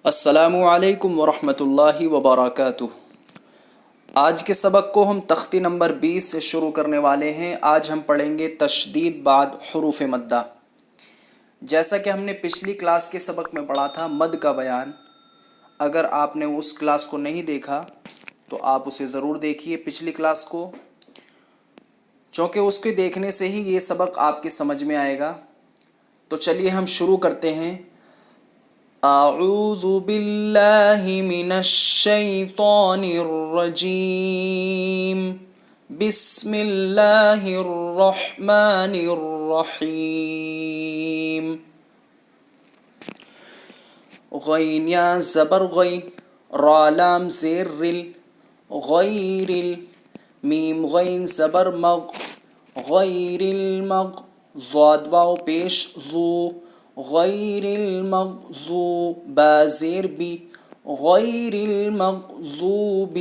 السلام علیکم ورحمۃ اللہ وبرکاتہ۔ آج کے سبق کو ہم تختی نمبر 20 سے شروع کرنے والے ہیں۔ آج ہم پڑھیں گے تشدید بعد حروف مدہ۔ جیسا کہ ہم نے پچھلی کلاس کے سبق میں پڑھا تھا مد کا بیان، اگر آپ نے اس کلاس کو نہیں دیکھا تو آپ اسے ضرور دیکھیے پچھلی کلاس کو، چونکہ اس کے دیکھنے سے ہی یہ سبق آپ کے سمجھ میں آئے گا۔ تو چلیے ہم شروع کرتے ہیں۔ اعوذ باللہ من الشیطان الرجیم، بسم اللہ الرحمن الرحیم۔ غین یا زبر غی، را لام زیر رل، غیر ال، میم غین زبر مغ، غیر المغ، ضاد واو پیش ذو، غیر المغضوب، با زیر بی، غیر المغضوب،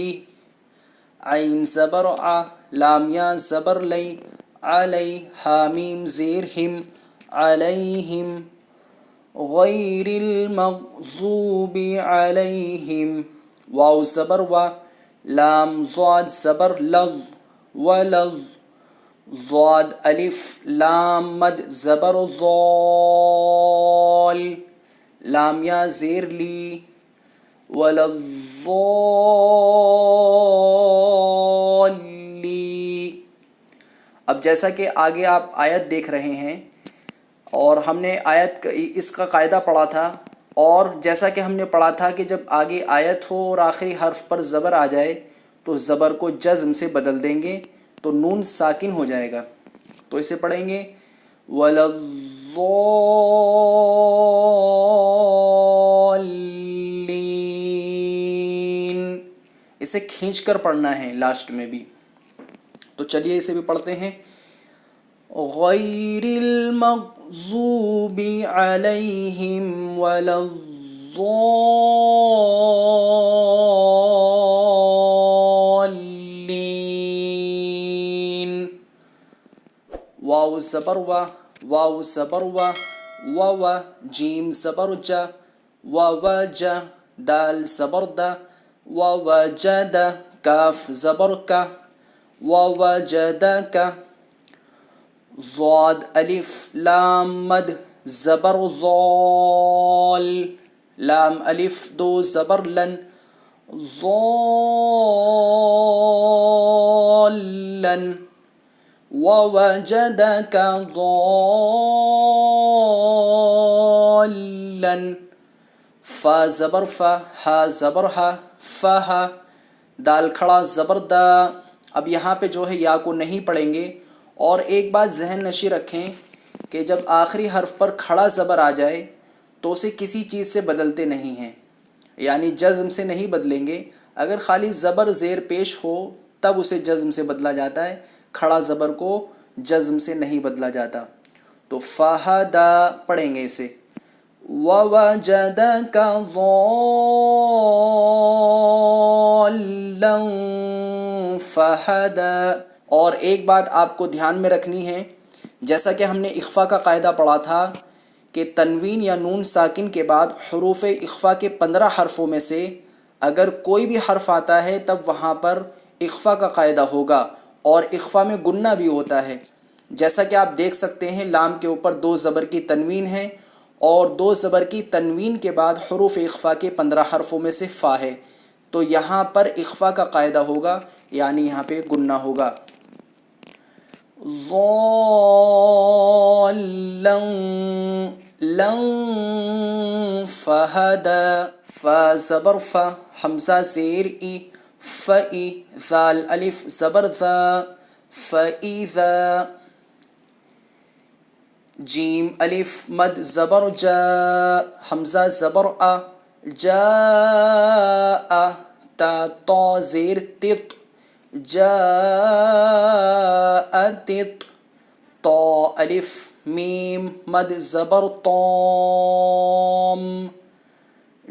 عین زبر ع، لام یا زبر لی، علی، حامیم زیر ہم، علیہم، غیر المغضوب علیہم، واو زبر و، لام ضاد زبر لظ، ولظ، ضاد الف لام مد زبر ضال، لام یا زیر لی، ولضالی۔ اب جیسا کہ آگے آپ آیت دیکھ رہے ہیں اور ہم نے آیت اس کا قاعدہ پڑھا تھا، اور جیسا کہ ہم نے پڑھا تھا کہ جب آگے آیت ہو اور آخری حرف پر زبر آ جائے تو زبر کو جزم سے بدل دیں گے تو نون ساکن ہو جائے گا۔ تو اسے پڑھیں گے وَلَضَّالِّينَ، اسے کھینچ کر پڑھنا ہے لاسٹ میں بھی۔ تو چلیے اسے بھی پڑھتے ہیں۔ غیر المغضوب علیہم ولا الضالین، واو زبر و، واو زبر و، و جیم زبر جا، وج، دال زبر دا، وجد، کاف زبر کا، ووجدک، ضاد الف لام مد زبر ضال، لام الف دو زبر لن، ضالن، ووجدك ضالا، فا زبر فا، ہا زبر ہا، فہا، دال کھڑا زبر دا۔ اب یہاں پہ جو ہے یا کو نہیں پڑھیں گے، اور ایک بات ذہن نشی رکھیں کہ جب آخری حرف پر کھڑا زبر آ جائے تو اسے کسی چیز سے بدلتے نہیں ہیں، یعنی جزم سے نہیں بدلیں گے۔ اگر خالی زبر زیر پیش ہو تب اسے جزم سے بدلا جاتا ہے، کھڑا زبر کو جزم سے نہیں بدلا جاتا۔ تو فہدا پڑھیں گے اسے، وَوَجَدَكَ ضَالًّا فَہَدَى۔ اور ایک بات آپ کو دھیان میں رکھنی ہے، جیسا کہ ہم نے اخفا کا قاعدہ پڑھا تھا کہ تنوین یا نون ساکن کے بعد حروف اخفا کے 15 حرفوں میں سے اگر کوئی بھی حرف آتا ہے تب وہاں پر اخفا کا قاعدہ ہوگا، اور اخفا میں گننا بھی ہوتا ہے۔ جیسا کہ آپ دیکھ سکتے ہیں لام کے اوپر 2 زبر کی تنوین ہے، اور 2 زبر کی تنوین کے بعد حروف اخفا کے 15 حرفوں میں سے فا ہے، تو یہاں پر اخفا کا قاعدہ ہوگا، یعنی یہاں پہ گننا ہوگا۔ ضَالًّا لَن فَہَدَى، فا زبر فا، حمزہ زیر ای، فئی، ذال الف زبر ذا، فَإِذَا، جیم الف مد زبر جا، حمزہ زبر آ، جاء، تا تو زیر تت، جاءت، تو الف میم مد زبر طام،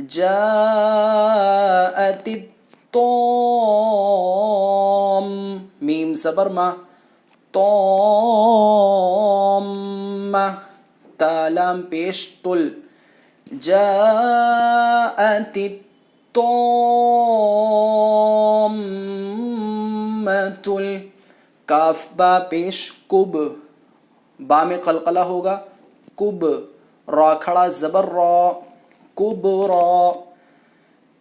جاءت الطام، میم زبر ما، طام، تا لام پیش تل، جاء الطامۃ کاف با پیش کب، با میں قلقلہ ہوگا، کب، را کھڑا زبر را، کبرا،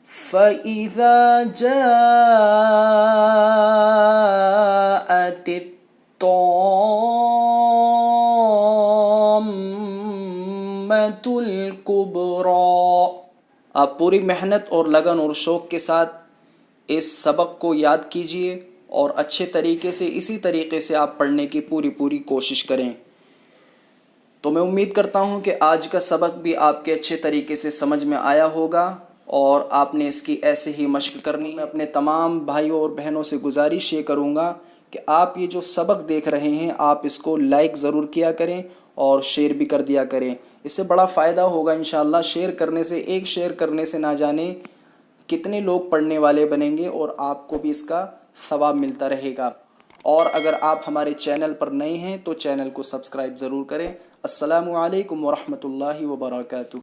فَإِذَا جَاءَتِ الطَّامَّةُ الْكُبْرَى۔ آپ پوری محنت اور لگن اور شوق کے ساتھ اس سبق کو یاد کیجئے اور اچھے طریقے سے اسی طریقے سے آپ پڑھنے کی پوری کوشش کریں۔ تو میں امید کرتا ہوں کہ آج کا سبق بھی آپ کے اچھے طریقے سے سمجھ میں آیا ہوگا اور آپ نے اس کی ایسے ہی مشق کرنی ہے۔ میں اپنے تمام بھائیوں اور بہنوں سے گزارش یہ کروں گا کہ آپ یہ جو سبق دیکھ رہے ہیں آپ اس کو لائک ضرور کیا کریں اور شیئر بھی کر دیا کریں، اس سے بڑا فائدہ ہوگا انشاءاللہ۔ شیئر کرنے سے، ایک شیئر کرنے سے نہ جانے کتنے لوگ پڑھنے والے بنیں گے اور آپ کو بھی اس کا ثواب ملتا رہے گا۔ اور اگر آپ ہمارے چینل پر نئے ہیں تو چینل کو سبسکرائب ضرور کریں۔ السلام علیکم ورحمۃ اللہ وبرکاتہ۔